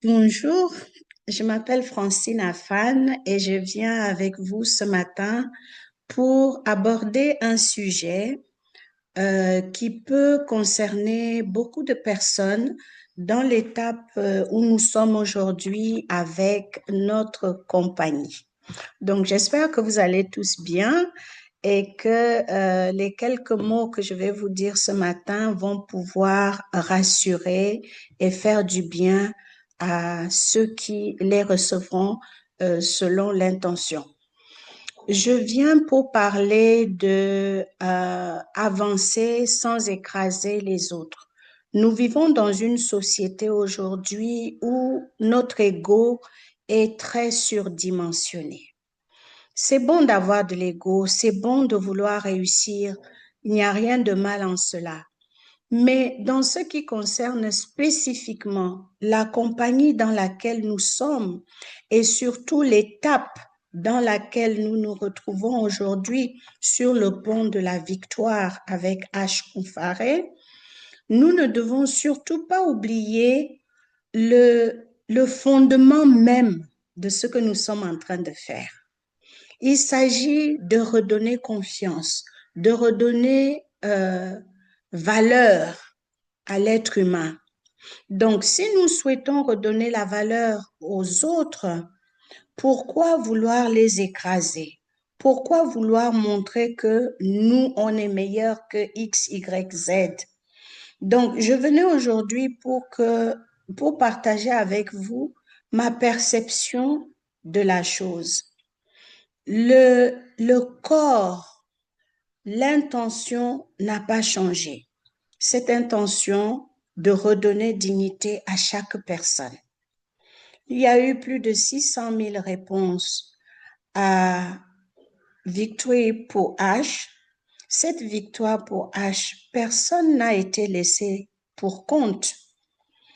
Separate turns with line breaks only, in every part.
Bonjour, je m'appelle Francine Afan et je viens avec vous ce matin pour aborder un sujet qui peut concerner beaucoup de personnes dans l'étape où nous sommes aujourd'hui avec notre compagnie. Donc, j'espère que vous allez tous bien et que les quelques mots que je vais vous dire ce matin vont pouvoir rassurer et faire du bien à ceux qui les recevront selon l'intention. Je viens pour parler de avancer sans écraser les autres. Nous vivons dans une société aujourd'hui où notre ego est très surdimensionné. C'est bon d'avoir de l'ego, c'est bon de vouloir réussir, il n'y a rien de mal en cela. Mais dans ce qui concerne spécifiquement la compagnie dans laquelle nous sommes et surtout l'étape dans laquelle nous nous retrouvons aujourd'hui sur le pont de la victoire avec H. Koufaré, nous ne devons surtout pas oublier le fondement même de ce que nous sommes en train de faire. Il s'agit de redonner confiance, de redonner valeur à l'être humain. Donc, si nous souhaitons redonner la valeur aux autres, pourquoi vouloir les écraser? Pourquoi vouloir montrer que nous, on est meilleur que X, Y, Z? Donc, je venais aujourd'hui pour partager avec vous ma perception de la chose. Le corps, l'intention n'a pas changé. Cette intention de redonner dignité à chaque personne. Il y a eu plus de 600 000 réponses à Victoire pour H. Cette victoire pour H, personne n'a été laissé pour compte.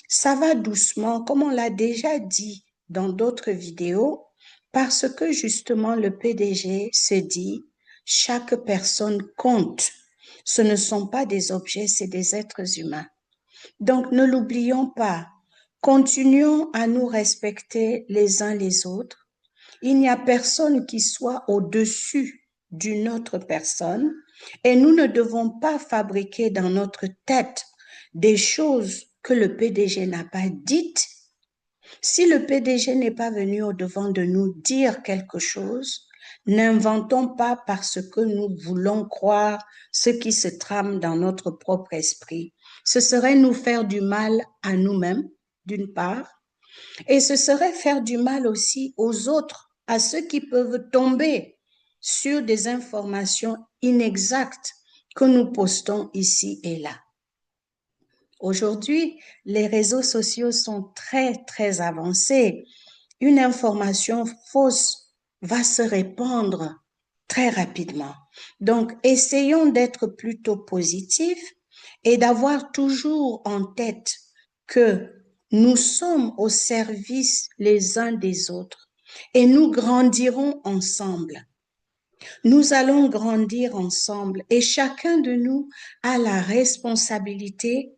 Ça va doucement, comme on l'a déjà dit dans d'autres vidéos, parce que justement le PDG se dit, chaque personne compte. Ce ne sont pas des objets, c'est des êtres humains. Donc ne l'oublions pas, continuons à nous respecter les uns les autres. Il n'y a personne qui soit au-dessus d'une autre personne et nous ne devons pas fabriquer dans notre tête des choses que le PDG n'a pas dites. Si le PDG n'est pas venu au-devant de nous dire quelque chose, n'inventons pas parce que nous voulons croire ce qui se trame dans notre propre esprit. Ce serait nous faire du mal à nous-mêmes, d'une part, et ce serait faire du mal aussi aux autres, à ceux qui peuvent tomber sur des informations inexactes que nous postons ici et là. Aujourd'hui, les réseaux sociaux sont très, très avancés. Une information fausse va se répandre très rapidement. Donc, essayons d'être plutôt positifs et d'avoir toujours en tête que nous sommes au service les uns des autres et nous grandirons ensemble. Nous allons grandir ensemble et chacun de nous a la responsabilité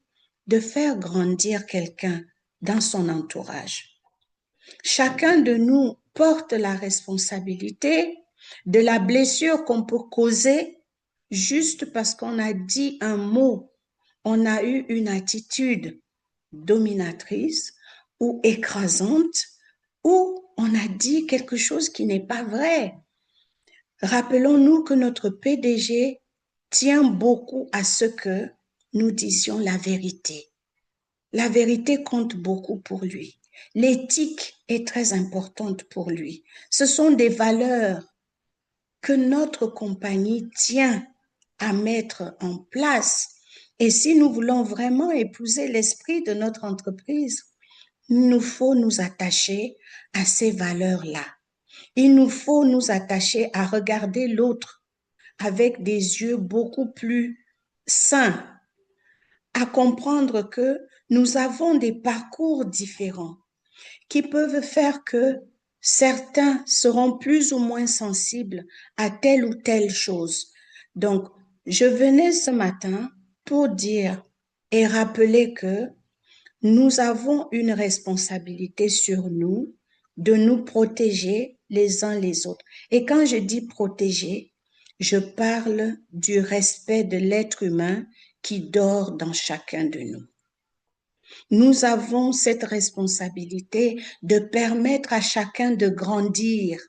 de faire grandir quelqu'un dans son entourage. Chacun de nous porte la responsabilité de la blessure qu'on peut causer juste parce qu'on a dit un mot, on a eu une attitude dominatrice ou écrasante, ou on a dit quelque chose qui n'est pas vrai. Rappelons-nous que notre PDG tient beaucoup à ce que nous disions la vérité. La vérité compte beaucoup pour lui. L'éthique est très importante pour lui. Ce sont des valeurs que notre compagnie tient à mettre en place. Et si nous voulons vraiment épouser l'esprit de notre entreprise, il nous faut nous attacher à ces valeurs-là. Il nous faut nous attacher à regarder l'autre avec des yeux beaucoup plus sains, à comprendre que nous avons des parcours différents qui peuvent faire que certains seront plus ou moins sensibles à telle ou telle chose. Donc, je venais ce matin pour dire et rappeler que nous avons une responsabilité sur nous de nous protéger les uns les autres. Et quand je dis protéger, je parle du respect de l'être humain qui dort dans chacun de nous. Nous avons cette responsabilité de permettre à chacun de grandir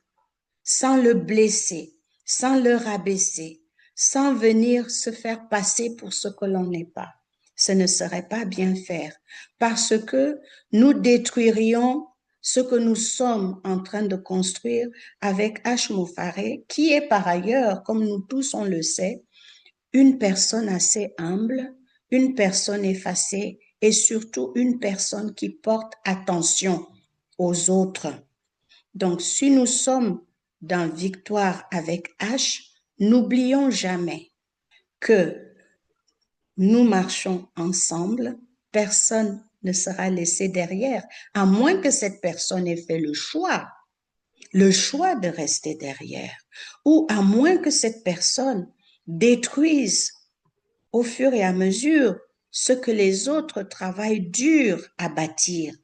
sans le blesser, sans le rabaisser, sans venir se faire passer pour ce que l'on n'est pas. Ce ne serait pas bien faire parce que nous détruirions ce que nous sommes en train de construire avec H. Moufaré, qui est par ailleurs, comme nous tous on le sait, une personne assez humble, une personne effacée et surtout une personne qui porte attention aux autres. Donc, si nous sommes dans Victoire avec H, n'oublions jamais que nous marchons ensemble, personne ne sera laissé derrière, à moins que cette personne ait fait le choix de rester derrière, ou à moins que cette personne détruise au fur et à mesure ce que les autres travaillent dur à bâtir.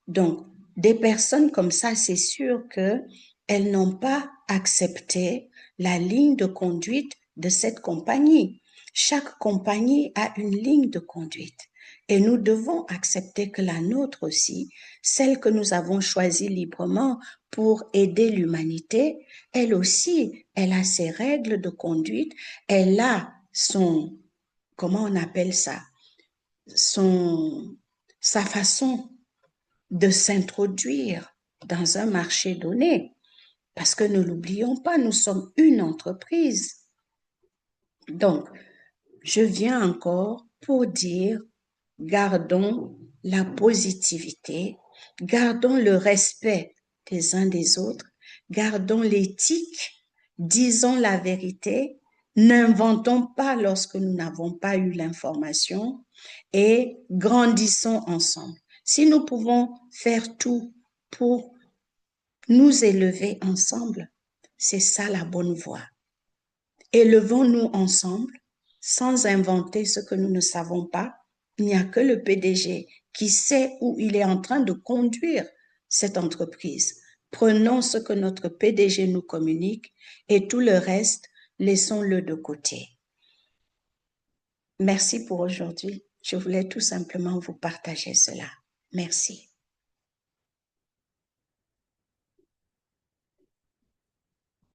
Donc, des personnes comme ça, c'est sûr qu'elles n'ont pas accepté la ligne de conduite de cette compagnie. Chaque compagnie a une ligne de conduite et nous devons accepter que la nôtre aussi, celle que nous avons choisie librement pour aider l'humanité, elle aussi, elle a ses règles de conduite, elle a comment on appelle ça, sa façon de s'introduire dans un marché donné. Parce que ne l'oublions pas, nous sommes une entreprise. Donc, je viens encore pour dire, gardons la positivité, gardons le respect des uns des autres, gardons l'éthique, disons la vérité, n'inventons pas lorsque nous n'avons pas eu l'information et grandissons ensemble. Si nous pouvons faire tout pour nous élever ensemble, c'est ça la bonne voie. Élevons-nous ensemble sans inventer ce que nous ne savons pas. Il n'y a que le PDG qui sait où il est en train de conduire cette entreprise. Prenons ce que notre PDG nous communique et tout le reste, laissons-le de côté. Merci pour aujourd'hui. Je voulais tout simplement vous partager cela. Merci.